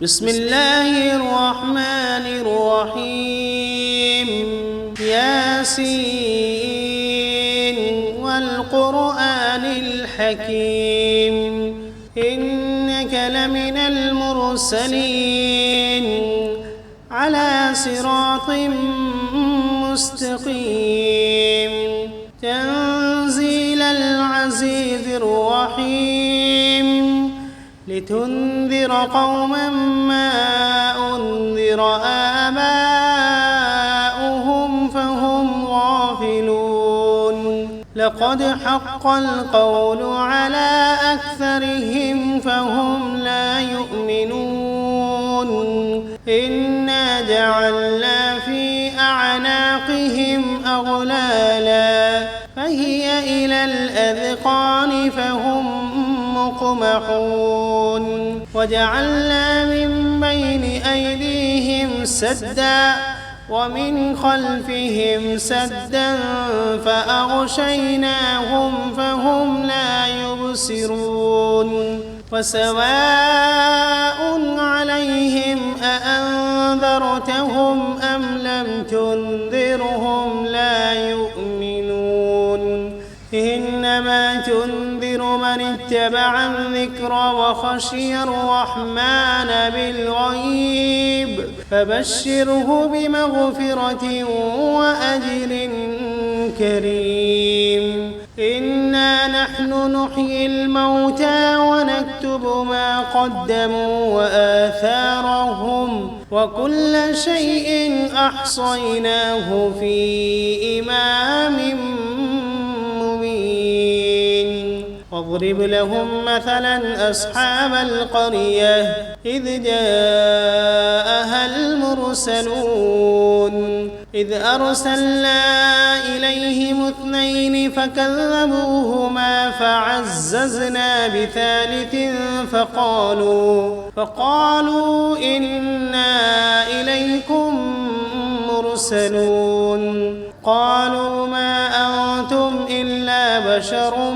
بسم الله الرحمن الرحيم ياسين والقرآن الحكيم إنك لمن المرسلين على صراط مستقيم تنزيل العزيز الرحيم لتنذر قوما ما أنذر آباؤهم فهم غافلون لقد حق القول على أكثرهم فهم لا يؤمنون إنا جعلنا في أعناقهم أغلالا فهي إلى الأذقان فهم مقمحون وجعلنا من بين أيديهم سدا ومن خلفهم سدا فأغشيناهم فهم لا يبصرون وسواء عليهم أأنذرتهم أم لم تنذرهم لا يؤمنون إنما تنذر من اتبع الذكر وخشي الرحمن بالغيب فبشره بمغفرة وأجر كريم إنا نحن نحيي الموتى ونكتب ما قدموا وآثارهم وكل شيء أحصيناه في إمام واضرب لهم مثلا أصحاب القرية إذ جاءها المرسلون إذ أرسلنا إليهم 2 فكذبوهما فعززنا بثالث فقالوا إنا إليكم مرسلون قالوا ما أنتم إلا بشر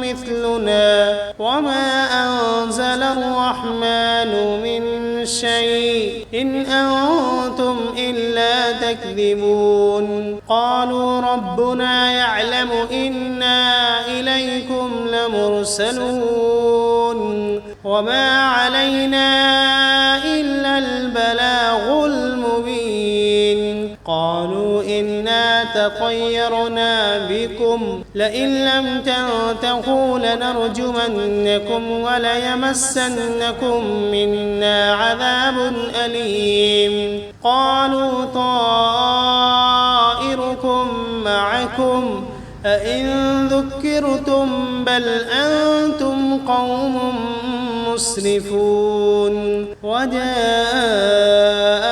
مثلنا وما أنزل الرحمن من شيء إن أنتم إلا تكذبون قالوا ربنا يعلم إنا إليكم لمرسلون وما علينا إلا البلاغ المبين قالوا إنا تطيرنا بكم لئن لم تنتهوا لنرجمنكم وليمسنكم منا عذاب أليم قالوا طائركم معكم أئن ذكرتم بل أنتم قوم مسرفون وجاء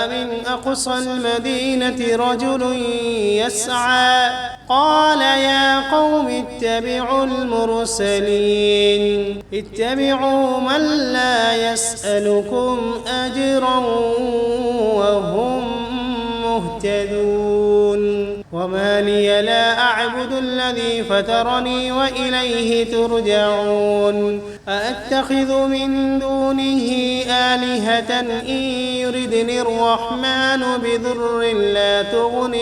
من أقصى المدينة رجل يسعى قال يا قوم اتبعوا المرسلين اتبعوا من لا يسألكم أجرا وهم مهتدون وما لي لا أعبد الذي فطرني وإليه ترجعون أأتخذ من دونه آلهة إن يردني الرحمن بضر لا تغن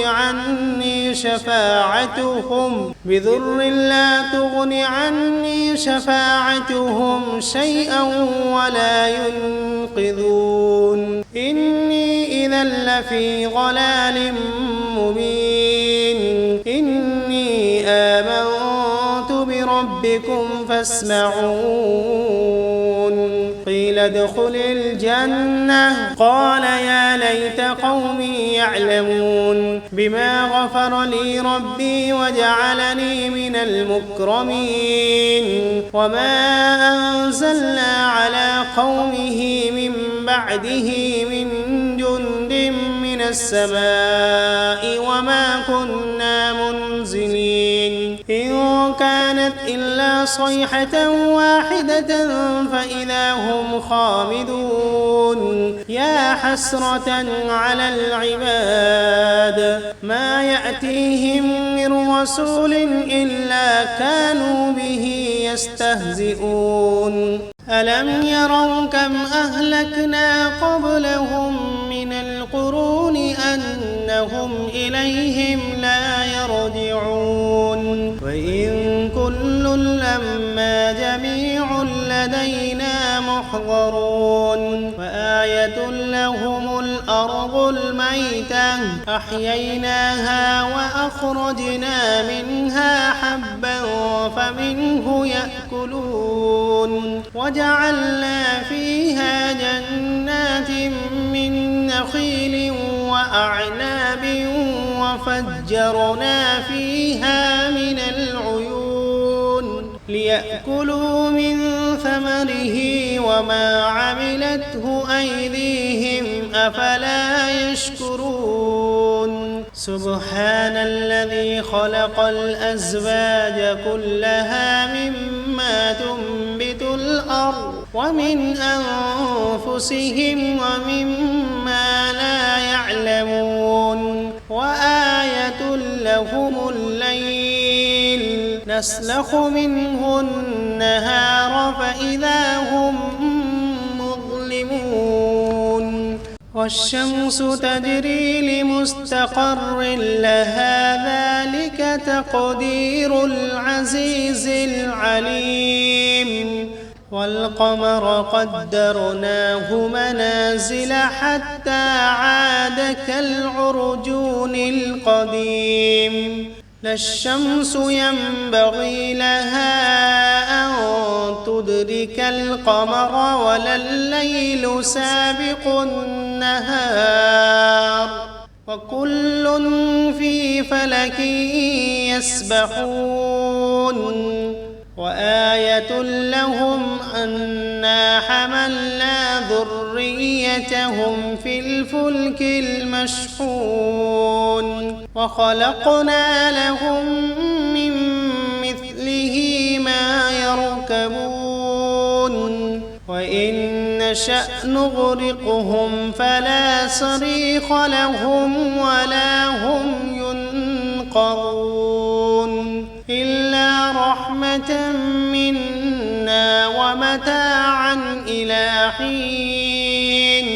عني شفاعتهم شيئا ولا ينقذون إني إذا لفي ضلال مبين إني آمنت بربكم فاسمعون قيل ادخل الجنة قال يا ليت قومي يعلمون بما غفر لي ربي وجعلني من المكرمين وما أنزلنا على قومه من بعده من جند من السماء وما كنا منزلين إن كانت إلا صيحة واحدة فإذا هم خامدون يا حسرة على العباد ما يأتيهم من رسول إلا كانوا به يستهزئون ألم يروا كم أهلكنا قبلهم من القرون أنهم إليهم لا يرجعون وإن كل لما جميع لدينا محضرون وآية لهم الأرض الميتة أحييناها وأخرجنا منها حبا فمنه يأكلون وجعلنا فيها جنات من نخيل وأعناب وفجرنا فيها من العيون ليأكلوا من ثمره وما عملته أيديهم أفلا يشكرون سبحان الذي خلق الأزواج كلها مما تنبت الأرض ومن أنفسهم ومما لا يعلمون وآية لهم الليل نسلخ منه النهار فإذا هم مظلمون والشمس تجري لمستقر لها ذلك تقدير العزيز العليم والقمر قدرناه منازل حتى عاد كالعرجون القديم لا الشمس ينبغي لها أن تدرك القمر ولا الليل سابق النهار وكل في فلك يسبحون وآية لهم أنا حملنا ذريتهم في الفلك المشحون وخلقنا لهم من مثله ما يركبون وإن نشأ نغرقهم فلا صريخ لهم ولا هم ينقذون إلا رحمة منا ومتاعا إلى حين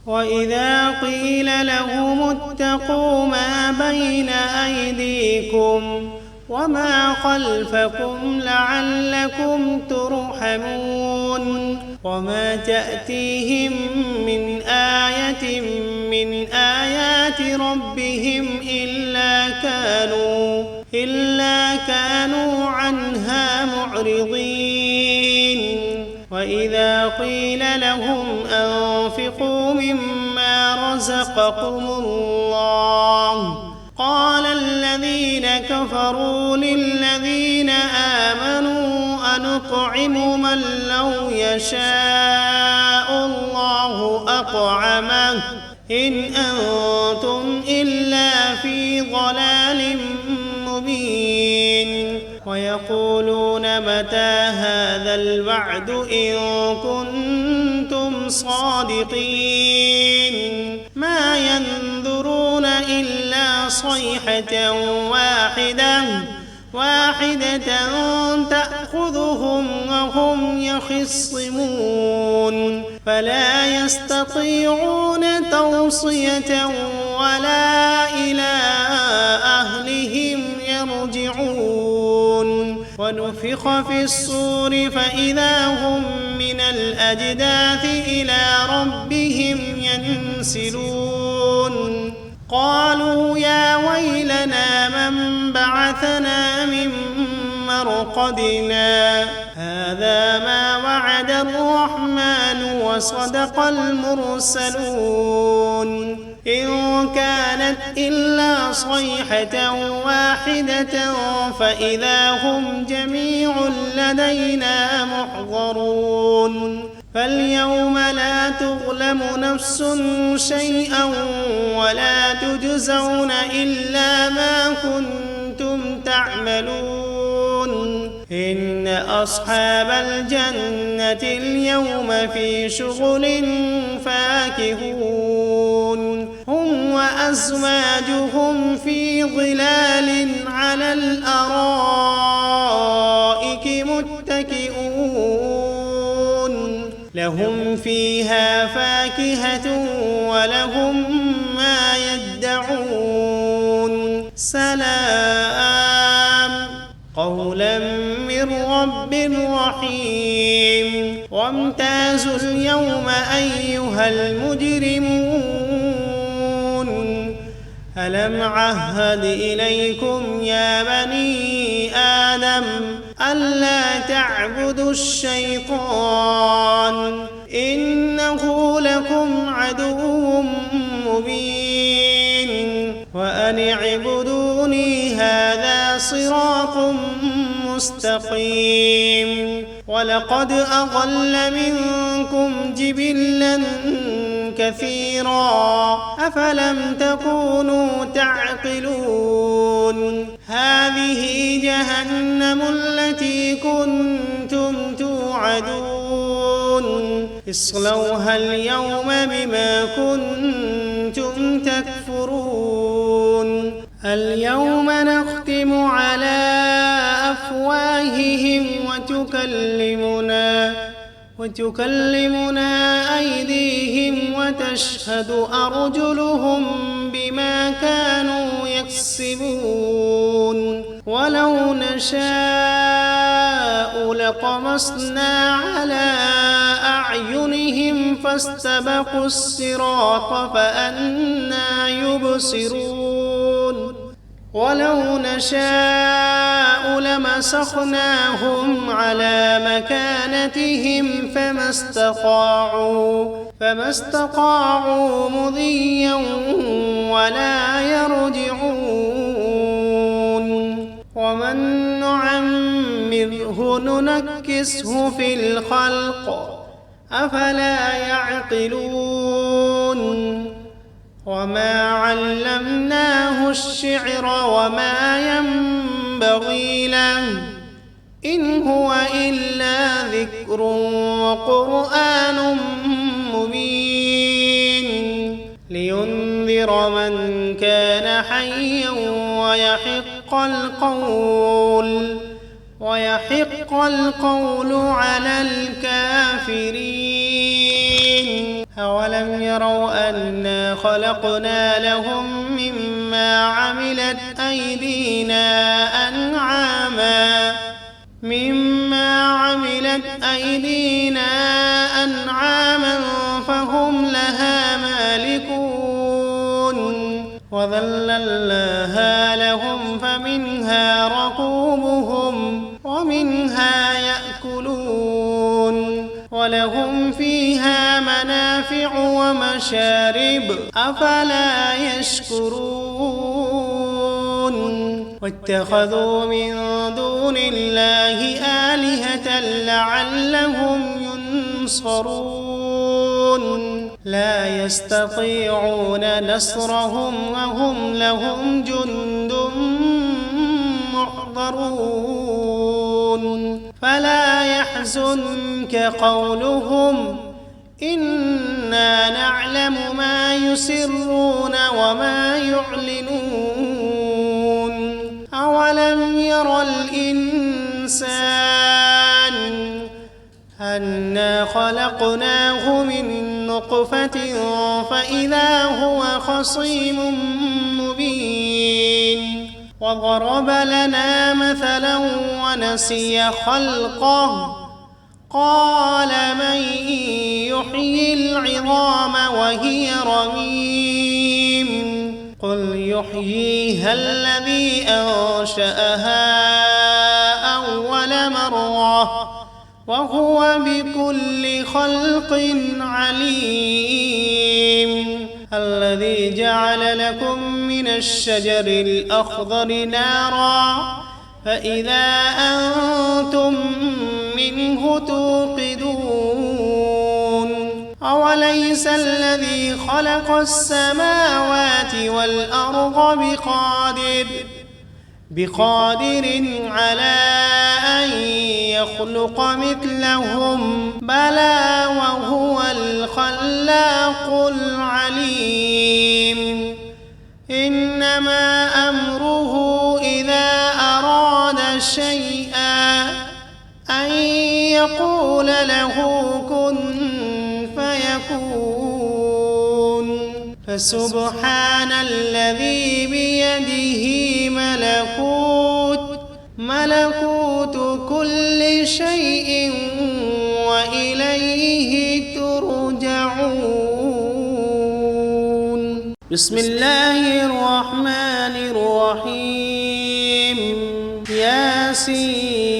وإذا قيل لهم اتقوا ما بين أيديكم وما خلفكم لعلكم ترحمون وما تأتيهم من آية من آيات ربهم إلا كانوا عنها معرضين وإذا قيل لهم أنفقوا مما رزقكم الله قال الذين كفروا للذين آمنوا أنطعم من لو يشاء الله أطعمه إن أنتم إلا في ضلال مبين ويقولون متى هذا الوعد إن كنتم صادقين ما ينظرون إلا صيحة واحدة تأخذهم وهم يخصمون فلا يستطيعون توصية ولا إلى أهلهم يرجعون ونفخ في الصور فإذا هم من الأجداث إلى ربهم ينسلون قالوا يا ويلنا من بعثنا من مرقدنا هذا ما وعد الرحمن وصدق المرسلون إن كانت إلا صيحة واحدة فإذا هم جميع لدينا محضرون فاليوم لا تظلم نفس شيئا ولا تجزون إلا ما كنتم تعملون إن أصحاب الجنة اليوم في شغل فاكهون هم وأزواجهم في ظلال على الأرائك متكئون فيها فاكهة ولهم ما يدعون سلام قولا من رب رحيم وامتازوا اليوم أيها المجرمون ألم عهد إليكم يا بني آدم ألا تعبدوا الشيطان إنه لكم عدو مبين وأن اعبدوني هذا صراط مستقيم ولقد أضل منكم جبلا كثيرا أفلم تكونوا تعقلون هذه جهنم التي كنتم توعدون اصلوها اليوم بما كنتم تكفرون اليوم نختم على أفواههم وتكلمنا أيديهم وتشهد أرجلهم بما كانوا يكسبون ولو نشاء لطمسنا على أعينهم فاستبقوا الصراط فأنى يبصرون ولو نشاء لمسخناهم على مكانتهم فما استطاعوا مضيا ولا يرجعون ومن نعمره ننكسه في الخلق أفلا يعقلون وما علمناه الشعر وما ينبغي له إن هو إلا ذكر وقرآن مبين لينذر من كان حيا ويحق القول على الكافرين أولم يروا أنا خلقنا لهم مما عملت أيدينا أنعاما فهم لها مالكون وذللناها لهم فمنها ركوبهم ومنها يأكلون ولهم فيها منافع ومشارب أفلا يشكرون واتخذوا من دون الله آلهة لعلهم ينصرون لا يستطيعون نصرهم وهم لهم جند محضرون فلا يحزنك قولهم إنا نعلم ما يسرون وما يعلنون أولم ير الإنسان أنا خلقناه من نطفة فإذا هو خصيم مبين وضرب لنا مثلا ونسي خلقه قال من يحيي العظام وهي رميم قل يحييها الذي أنشأها أول مرة وهو بكل خلق عليم الذي جعل لكم من الشجر الأخضر نارا فإذا أنتم منه توقدون أوليس الذي خلق السماوات والأرض بقادر على أن يخلق مثلهم بلى وهو الخلاق العليم إنما أمره إذا أراد شيئا أن يقول له كن فسبحان الذي بيده ملكوت كل شيء وإليه ترجعون. بسم الله الرحمن الرحيم. ياسين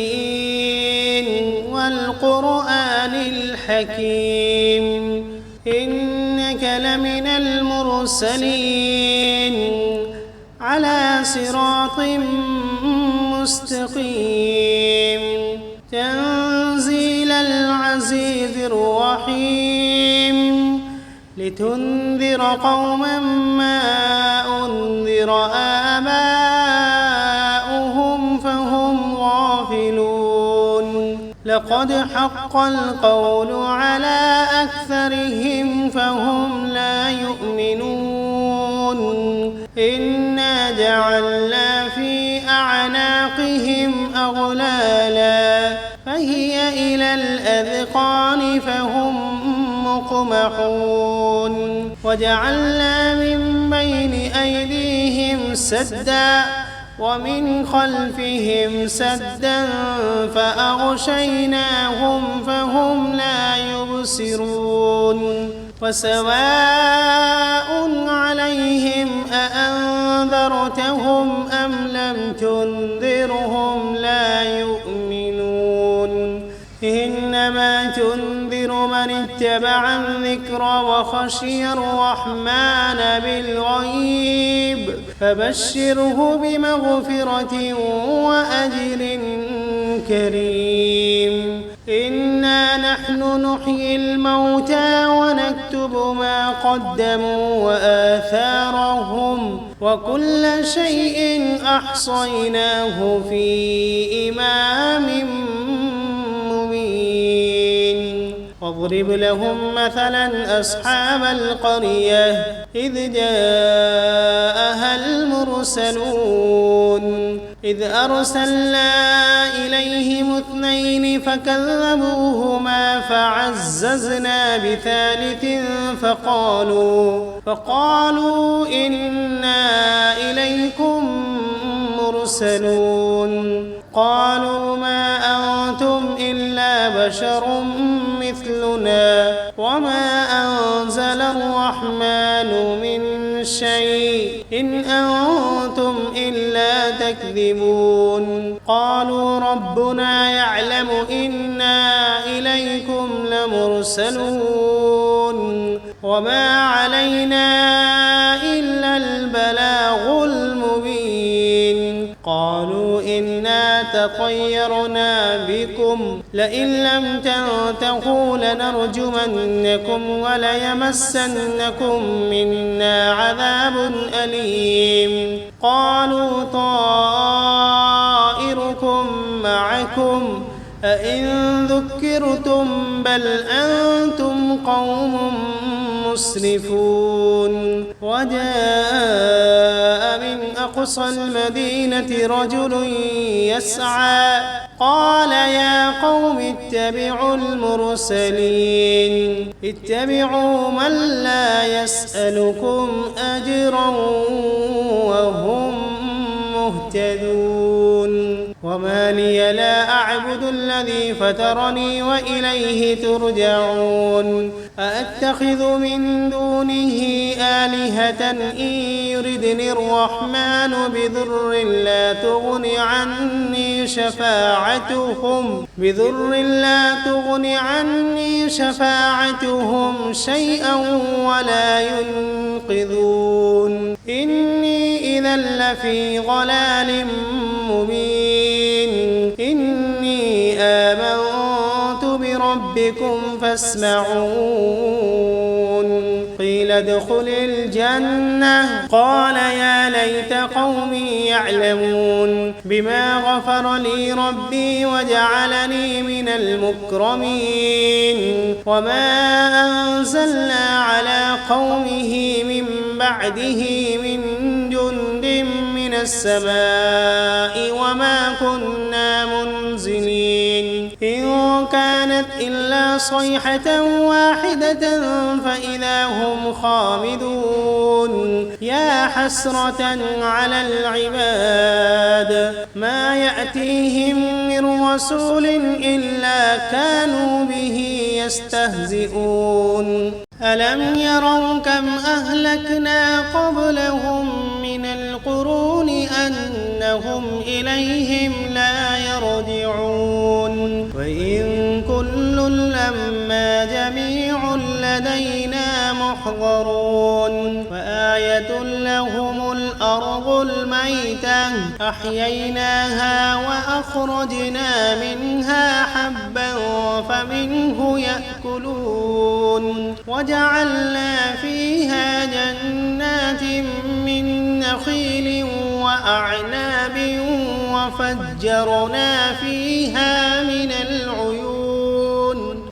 والقرآن الحكيم إنك لمن المرسلين على صراط مستقيم تنزيل العزيز الرحيم لتنذر قوما ما أنذر آباؤهم فهم غافلون لقد حق القول على أكثرهم فهم لا يؤمنون إنا جعلنا في أعناقهم أغلالا فهي إلى الأذقان فهم مقمحون وجعلنا من بين أيديهم سدا ومن خلفهم سدا فأغشيناهم فهم لا يبصرون وسواء عليهم أأنذرتهم أم لم تنذرهم لا يؤمنون إنما تنذر من اتبع الذكر وخشي الرحمن بالغيب فبشره بمغفرة وأجر كريم إنا نحن نحيي الموتى ونكتب ما قدموا وآثارهم وكل شيء أحصيناه في إمام مبين واضرب لهم مثلا أصحاب القرية إذ جاءها المرسلون إذ أرسلنا إليهم 2 فكذبوهما فعززنا بثالث فقالوا إنا إليكم مرسلون قالوا ما أنتم إلا بشر مثلنا وما أنزل الرحمن من شيء إن أنتم إلا تكذبون قالوا ربنا يعلم إنا إليكم لمرسلون وما علينا إلا البلاغ المبين قالوا إنا تطيرنا بكم لئن لم تنتهوا لنرجمنكم وليمسنكم منا عذاب أليم قالوا طائركم معكم أئن ذكرتم بل أنتم قوم مسرفون وجاء من أقصى المدينة رجل يسعى قال يا قوم اتبعوا المرسلين اتبعوا من لا يسألكم أجرا وهم مهتدون وما لي لا أعبد الذي فطرني وإليه ترجعون أأتخذ من دونه آلهة إن يردني الرحمن بضر لا تغن عني شفاعتهم شيئا ولا ينقذون إني إذا لفي ضلال مبين إني آمنت بربكم فاسمعون قيل ادخل الجنة قال يا ليت قومي يعلمون بما غفر لي ربي وجعلني من المكرمين وما أنزلنا على قومه من بعده من جند من السماء وما كنا منزلين إن كانت إلا صيحة واحدة فإذا هم خامدون يا حسرة على العباد ما يأتيهم من رسول إلا كانوا به يستهزئون ألم يروا كم أهلكنا قبلهم من القرون أنهم إليهم لا يرجعون وإن كل لما جميع لدينا محضرون وآية لهم الأرض الميتة أحييناها وأخرجنا منها حبا فمنه يأكلون وجعلنا فيها جنات من نخيل وأعناب وفجرنا فيها من العيون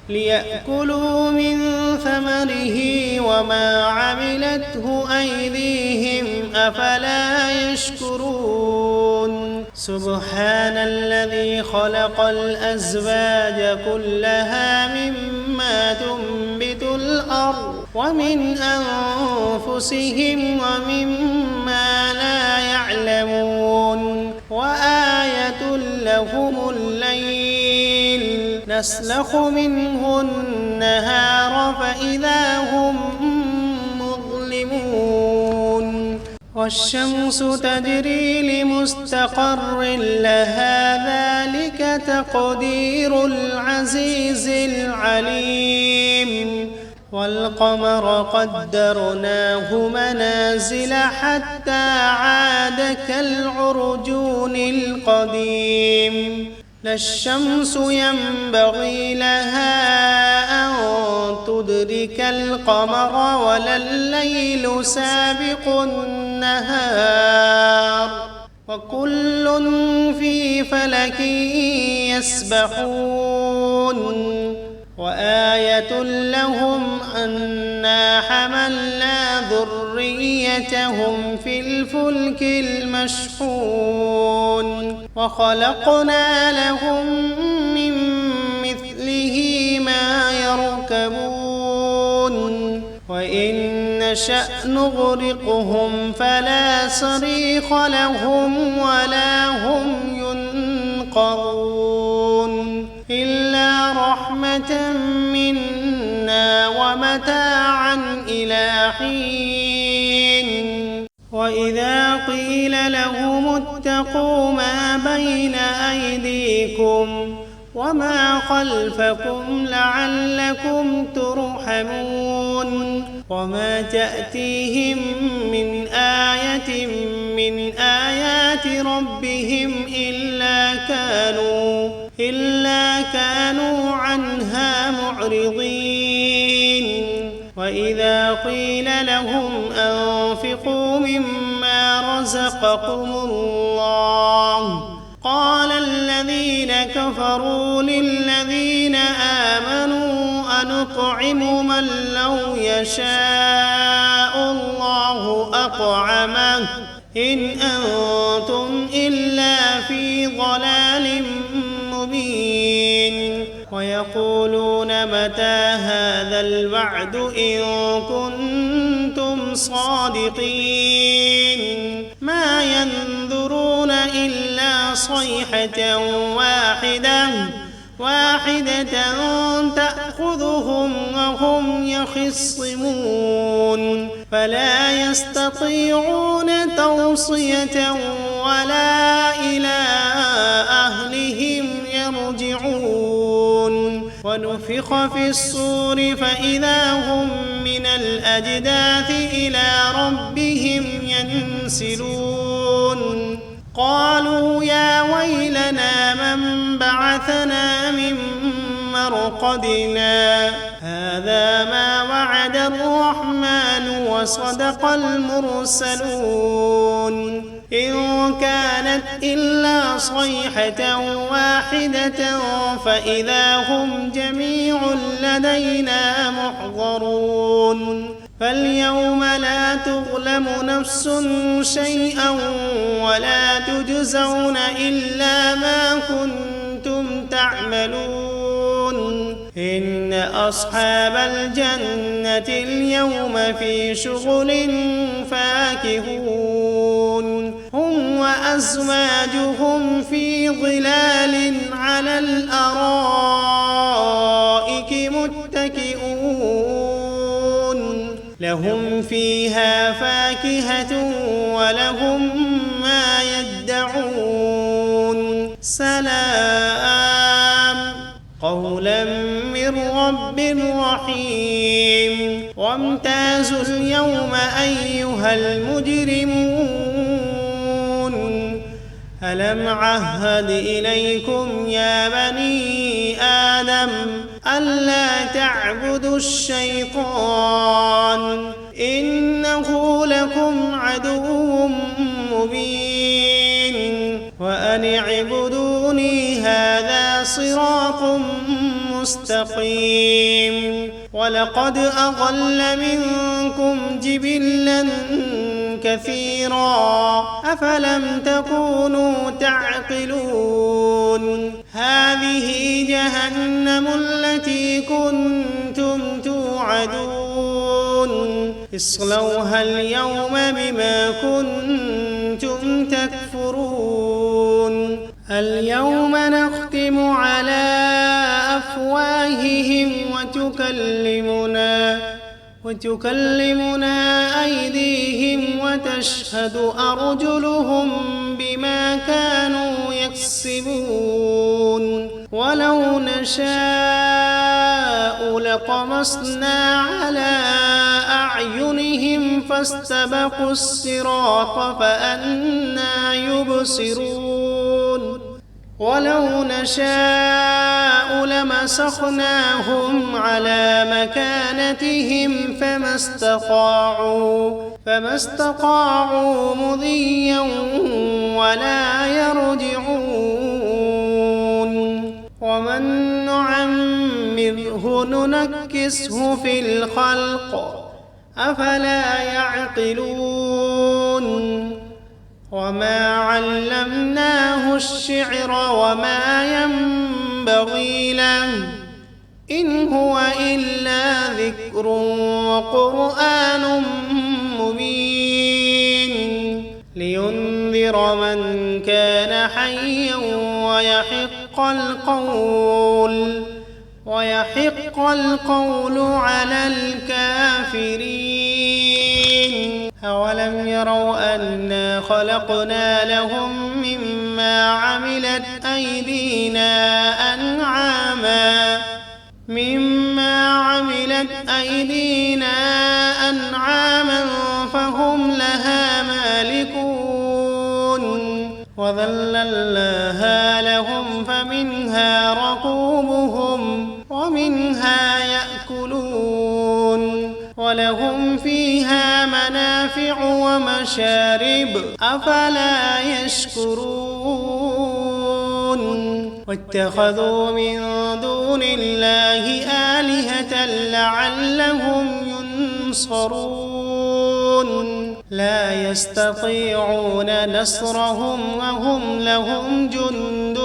ليأكلوا من ثمره وما عملته أيديهم أفلا يشكرون سبحان الذي خلق الأزواج كلها مما تنبت الأرض ومن أنفسهم ومما لا يعلمون وآية لهم الليل نسلخ منه النهار فإذا هم مظلمون والشمس تجري لمستقر لها ذلك تقدير العزيز العليم والقمر قدرناه منازل حتى عاد كالعرجون القديم لا الشمس ينبغي لها أن تدرك القمر ولا الليل سابق النهار وكل في فلك يسبحون وآية لهم أنا حملنا ذريتهم في الفلك المشحون وخلقنا لهم من مثله ما يركبون وإن نشأ نغرقهم فلا صريخ لهم ولا هم ينقذون إلا رحمة منا ومتاعا إلى حين وإذا قيل لهم اتقوا ما بين أيديكم وما خلفكم لعلكم ترحمون وما تأتيهم من آية من آيات ربهم إلا كانوا عنها معرضين وإذا قيل لهم أنفقوا مما رزقكم الله قال الذين كفروا للذين آمنوا أنطعم من لو يشاء الله أطعمه إن أنتم إلا في ضلال مبين ويقولون متى هذا الوعد إن كنتم صادقين ما ينظرون إلا صيحة واحدة تأخذهم وهم يخصمون فلا يستطيعون توصية ولا إلى أهلهم يرجعون ونفخ في الصور فإذا هم من الأجداث إلى ربهم ينسلون قالوا يا ويلنا من بعثنا من مرقدنا هذا ما وعد الرحمن وصدق المرسلون إن كانت إلا صيحة واحدة فإذا هم جميع لدينا محضرون فاليوم لا تظلم نفس شيئا ولا تجزون إلا ما كنتم تعملون إن أصحاب الجنة اليوم في شغل فاكهون هم وأزواجهم في ظلال على الأرائك متكئون لهم فيها فاكهة ولهم ما يدعون سلام قولا من رب رحيم وامتازوا اليوم أيها المجرمون ألم عهد إليكم يا بني آدم ألا تعبدوا الشيطان إنه لكم عدو مبين وأن اعبدوني هذا صراط مستقيم ولقد أضل منكم جبلا كثيرا أفلم تكونوا تعقلون هذه جهنم التي كنتم توعدون اصلوها اليوم بما كنتم تكفرون اليوم نختم على أفواههم وتكلمنا أيديهم وتشهد أرجلهم بما كانوا يكسبون ولو نشاء لطمسنا على أعينهم فاستبقوا الصراط فأنى يبصرون ولو نشاء لمسخناهم على مكانتهم فما استطاعوا مضيا ولا يرجعون ومن نعمره ننكسه في الخلق أفلا يعقلون وما علمناه الشعر وما ينبغي له إن هو إلا ذكر وقرآن مبين لينذر من كان حيا ويحق القول على الكافرين أولم يروا أنا خلقنا لهم مما عملت أيدينا أنعاما فهم لها مالكون وذللناها لهم فمنها ركوبهم ومنها يأكلون ولهم فيها منافع ومشارب أفلا يشكرون واتخذوا من دون الله آلهة لعلهم ينصرون لا يستطيعون نصرهم وهم لهم جند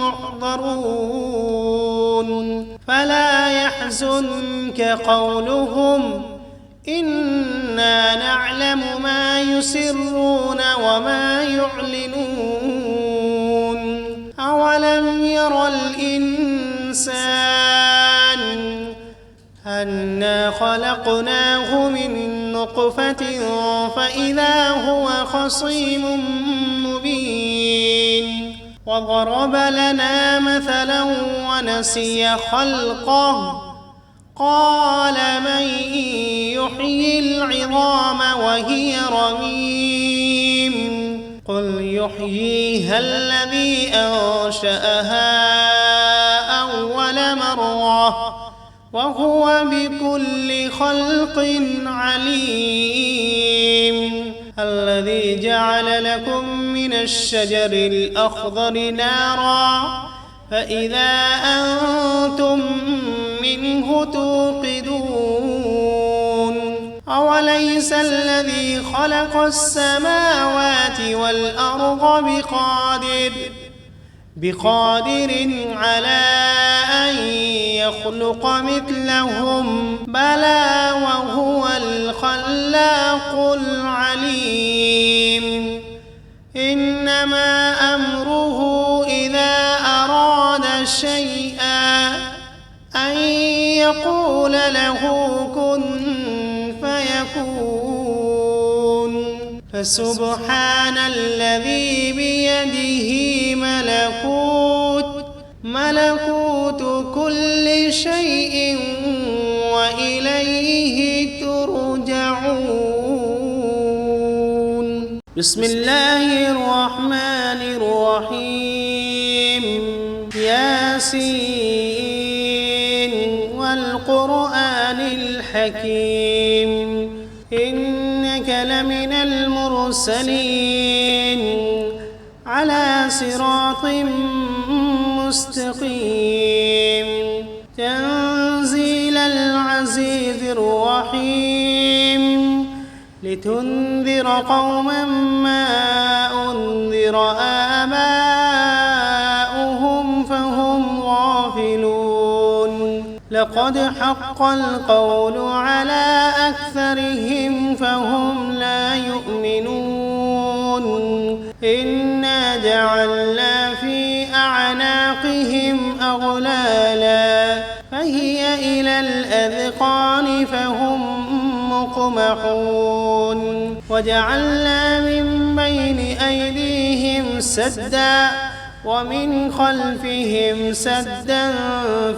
محضرون فلا يحزنك قولهم إنا نعلم ما يسرون وما يعلنون أولم ير الإنسان أنا خلقناه من نطفة فإذا هو خصيم مبين وضرب لنا مثلا ونسي خلقه قال من يحيي العظام وهي رميم قل يحييها الذي أنشأها أول مرة وهو بكل خلق عليم الذي جعل لكم من الشجر الأخضر نارا فإذا أنتم منه توقدون أوليس الذي خلق السماوات والأرض بقادر على أن يخلق مثلهم بلى وهو الخلاق العليم إنما أمره إذا أراد شيئا أن يقول له كن فيكون فسبحان الذي بيده ملكوت كل شيء وإليه ترجعون. بسم الله الرحمن الرحيم. ياسين والقرآن الحكيم إنك لمن المرسلين على صراط مستقيم تنزيل العزيز الرحيم لتنذر قوما ما أنذر آباؤهم فهم غافلون لقد حق القول على أكثرهم فهم لا يؤمنون إنا جعلنا في أعناقهم أغلالا فهي إلى الأذقان فهم مقمحون وجعلنا من بين أيديهم سدا ومن خلفهم سدا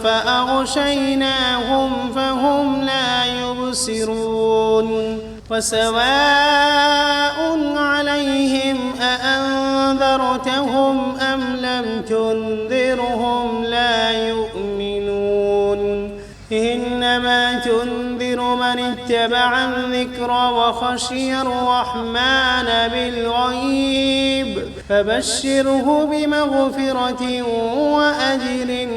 فأغشيناهم فهم لا يبصرون وسواء عليهم أأنذرتهم أم لم تنذرهم لا يؤمنون إنما تنذر من اتبع الذكر وخشي الرحمن بالغيب فبشره بمغفرة وأجر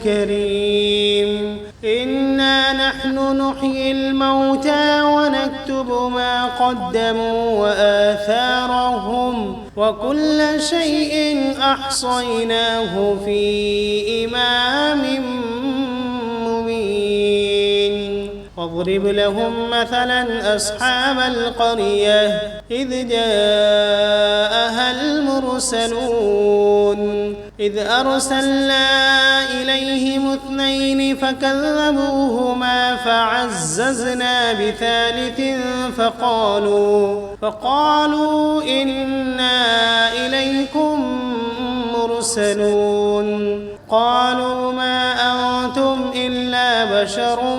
كريم إنا نحن نحيي الموتى ونكتب ما قدموا وآثارهم وكل شيء أحصيناه في إمام مبين واضرب لهم مثلا أصحاب القرية إذ جاءها المرسلون إذ أرسلنا إليهم اثنين فكذبوهما فعززنا بثالث فقالوا إنا إليكم مرسلون قالوا ما أنتم إلا بشر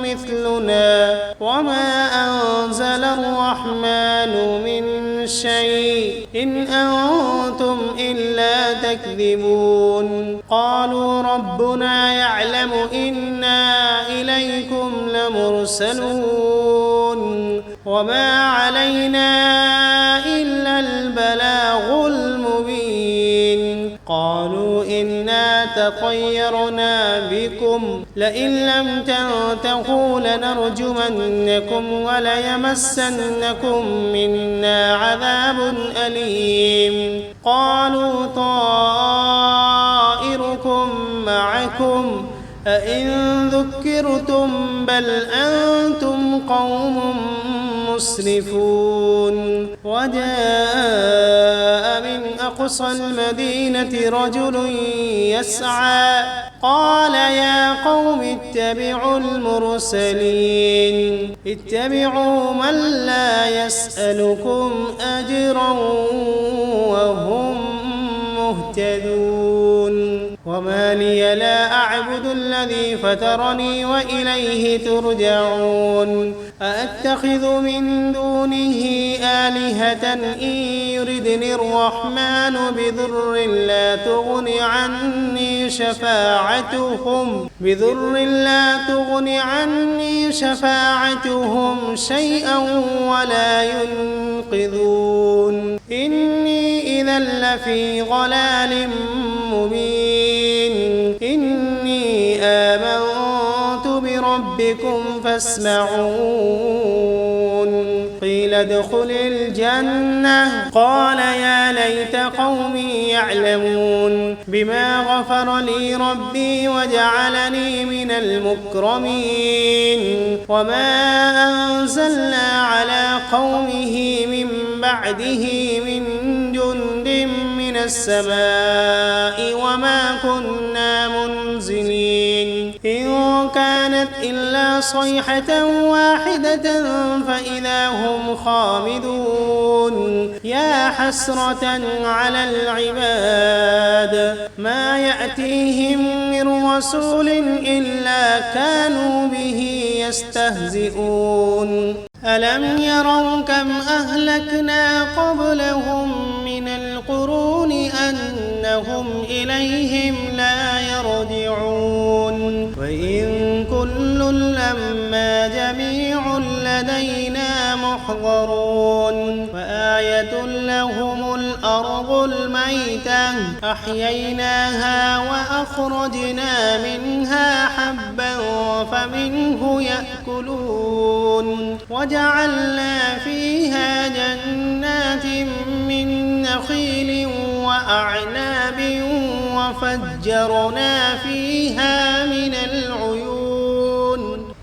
مثلنا وما أنزل الرحمن من شيء إن أنتم إلا تكذبون قالوا ربنا يعلم إنا إليكم لمرسلون وما علينا إلا البلاغ المبين قالوا إنا تطيرنا بكم لئن لم تنتهوا لنرجمنكم وليمسنكم منا عذاب أليم قالوا طائركم معكم أئن ذكرتم بل أنتم قوم مسرفون وجاء من أقصى المدينة رجل يسعى قال يا قوم اتبعوا المرسلين اتبعوا من لا يسألكم أجرا وهم مهتدون وما لي لا أعبد الذي فطرني وإليه ترجعون أأتخذ من دونه آلهة إن يردني الرحمن بضر لا تغن عني شفاعتهم شيئا ولا ينقذون إني إذا لفي ضلال مبين إني آمنت بربكم فاسمعون قيل قيل ادخل الجنة قال يا ليت قومي يعلمون بما غفر لي ربي وجعلني من المكرمين وما أنزلنا على قومه من بعده من جند من السماء وما كنا منزلين إن كانت إلا صيحة واحدة فإذا هم خامدون يا حسرة على العباد ما يأتيهم من رسول إلا كانوا به يستهزئون ألم يروا كم أهلكنا قبلهم من القرون أنهم إليهم لا يرجعون وإن كل لما جميع لدينا محضرون وآية لهم الأرض الميتة أحييناها وأخرجنا منها حبا فمنه يأكلون وجعلنا فيها جنات من نخيل وأعناب وفجرنا فيها من العيون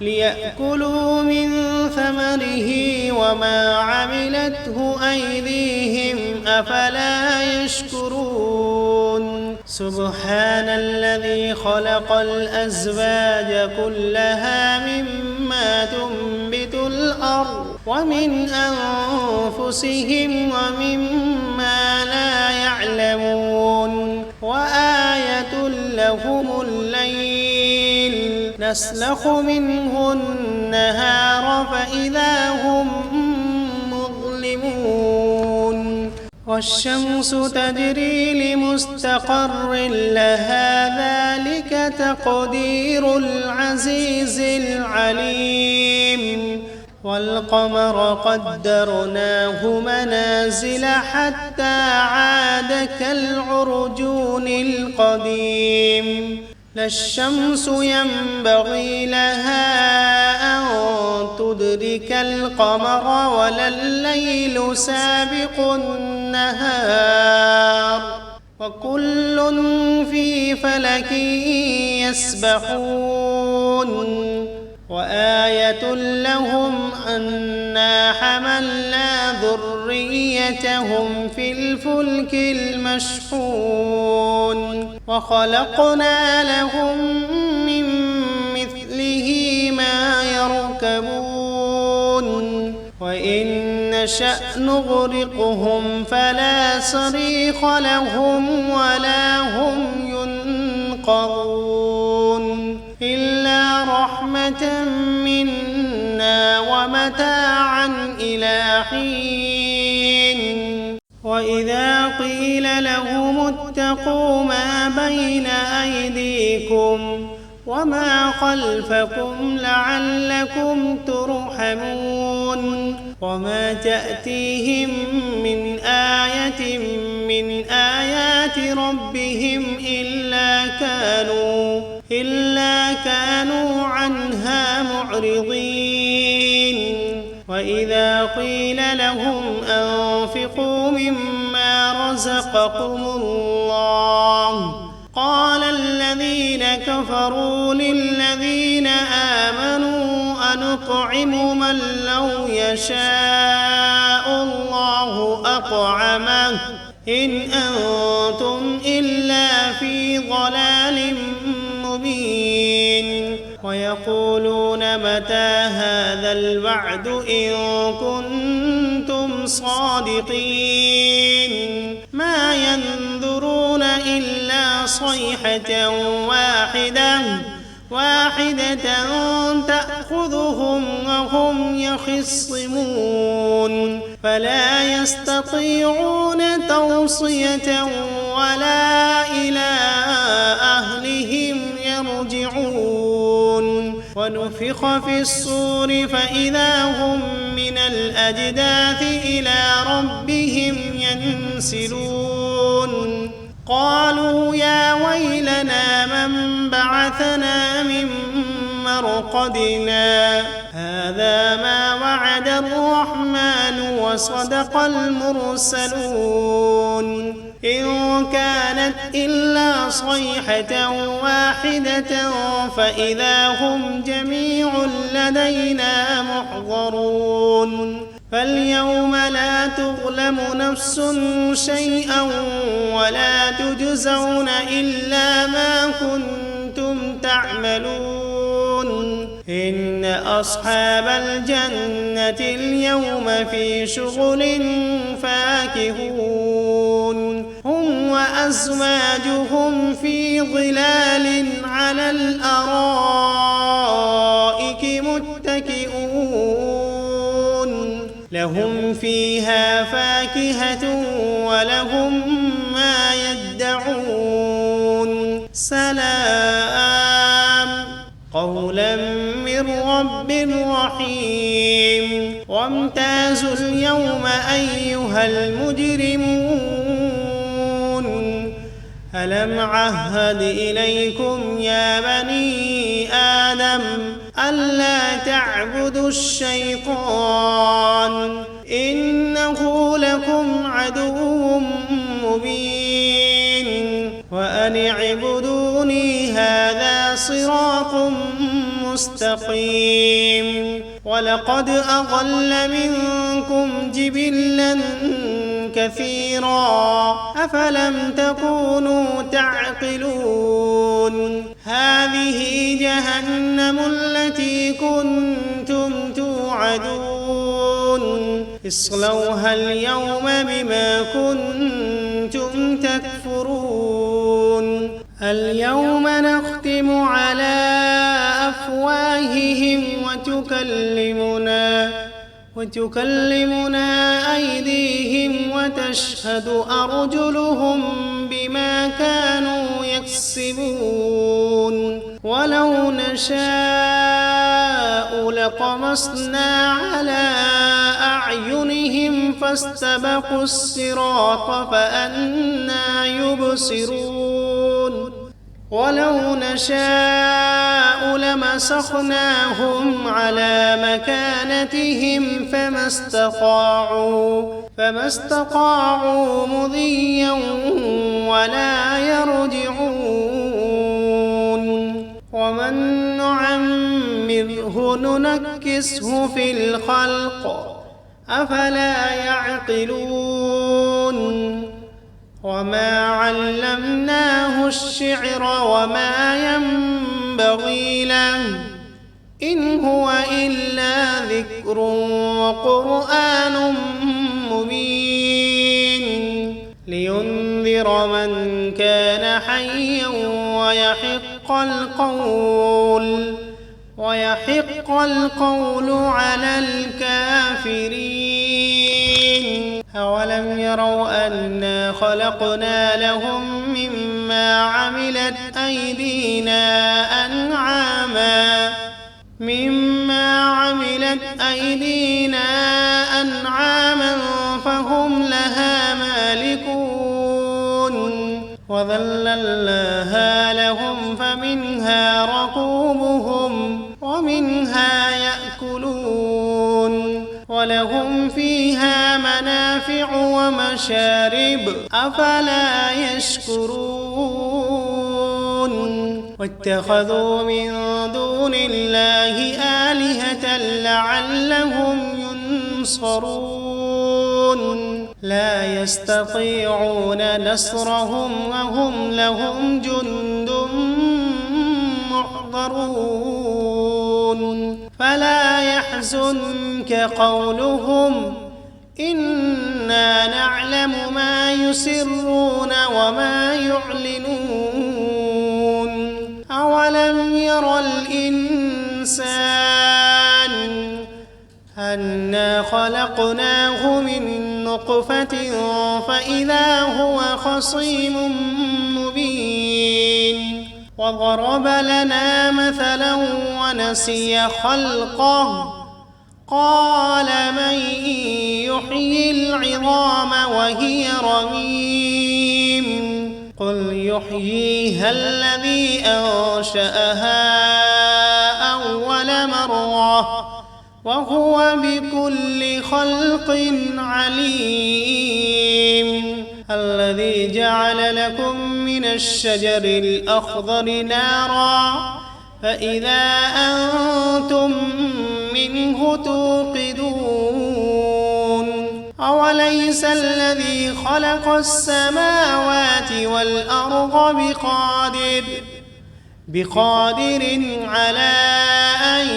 ليأكلوا من ثمره وما عملته أيديهم أفلا يشكرون سبحان الذي خلق الأزواج كلها مما تنبت الأرض ومن أنفسهم ومما لا يعلمون وآية لهم الليل نسلخ منه النهار فإذا هم مظلمون والشمس تجري لمستقر لها ذلك تقدير العزيز العليم والقمر قدرناه منازل حتى عاد كالعرجون القديم لا الشمس ينبغي لها أن تدرك القمر ولا الليل سابق النهار وكل في فلك يسبحون وآية لهم أنا حملنا ذريتهم في الفلك المشحون وخلقنا لهم من مثله ما يركبون وإن نشأ نغرقهم فلا صريخ لهم ولا هم ينقذون إلا رحمة منا ومتاعا إلى حين وإذا قيل لهم اتقوا ما بين أيديكم وما خلفكم لعلكم ترحمون وما تأتيهم من آية من آيات ربهم إلا كانوا عنها معرضين وإذا قيل لهم أنفقوا مما رزقكم الله قال الذين كفروا للذين آمنوا أنطعم من لو يشاء الله أطعمه إن أنتم إلا في ضلال مبين ويقولون متى هذا الوعد إن كنتم صادقين ما ينظرون إلا صيحة واحدة تأخذهم وهم يخصمون فلا يستطيعون توصية ولا إلى أهلهم يرجعون ونفخ في الصور فإذا هم من الأجداث إلى ربهم ينسلون قالوا يا ويلنا من بعثنا من مرقدنا هذا ما وعد الرحمن وصدق المرسلون إن كانت إلا صيحة واحدة فإذا هم جميع لدينا محضرون فاليوم لا تظلم نفس شيئا ولا تجزون إلا ما كنتم تعملون إن أصحاب الجنة اليوم في شغل فاكهون هم وأزواجهم في ظلال على الأرائك متكئون لهم فيها فاكهة ولهم ما يدعون سلام قولا من رب رحيم وامتازوا اليوم أيها المجرمون ألم عهد إليكم يا بني آدم ألا تعبدوا الشيطان إنه لكم عدو مبين وأن اعبدوني هذا صراط مستقيم ولقد أضل منكم جبلا كثيرا أفلم تكونوا تعقلون هذه جهنم التي كنتم توعدون اصلوها اليوم بما كنتم تكفرون اليوم نختم على أفواههم وتكلمنا أيديهم وتشهد أرجلهم بما كانوا يكسبون ولو نشاء لطمسنا على أعينهم فاستبقوا الصراط فأنى يبصرون ولو نشاء لمسخناهم على مكانتهم فما استطاعوا مضيا ولا يرجعون ومن نعمره ننكسه في الخلق أفلا يعقلون وما علمناه الشعر وما ينبغي له إن هو إلا ذكر وقرآن مبين لينذر من كان حيا ويحق القول على الكافرين أولم يروا أنا خلقنا لهم مما عملت أيدينا أنعاما فهم لها مالكون وذللناها لهم فمنها ركوبهم ومنها يأكلون ولهم فيها منافع ومشارب أفلا يشكرون واتخذوا من دون الله آلهة لعلهم ينصرون لا يستطيعون نصرهم وهم لهم جند محضرون فلا يحزنك قولهم إنا نعلم ما يسرون وما يعلنون أولم ير الإنسان أنا خلقناه من نطفة فإذا هو خصيم مبين وضرب لنا مثلا ونسي خلقه قال من يحيي العظام وهي رميم قل يحييها الذي أنشأها أول مرة وهو بكل خلق عليم. الذي جعل لكم من الشجر الأخضر نارا فإذا أنتم منه توقدون. أوليس الذي خلق السماوات والأرض بقادر على أن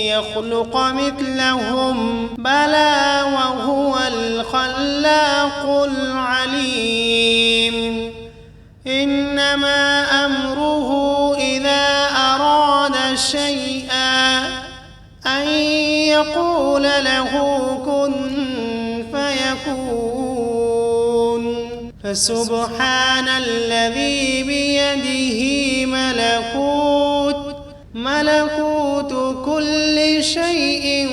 يخلق مثلهم؟ بلى وهو الخلاق العليم. إنما أمره إذا أراد شيئا أن يقول له كن فيكون. فسبحان الذي بيده ملكوت كل شيء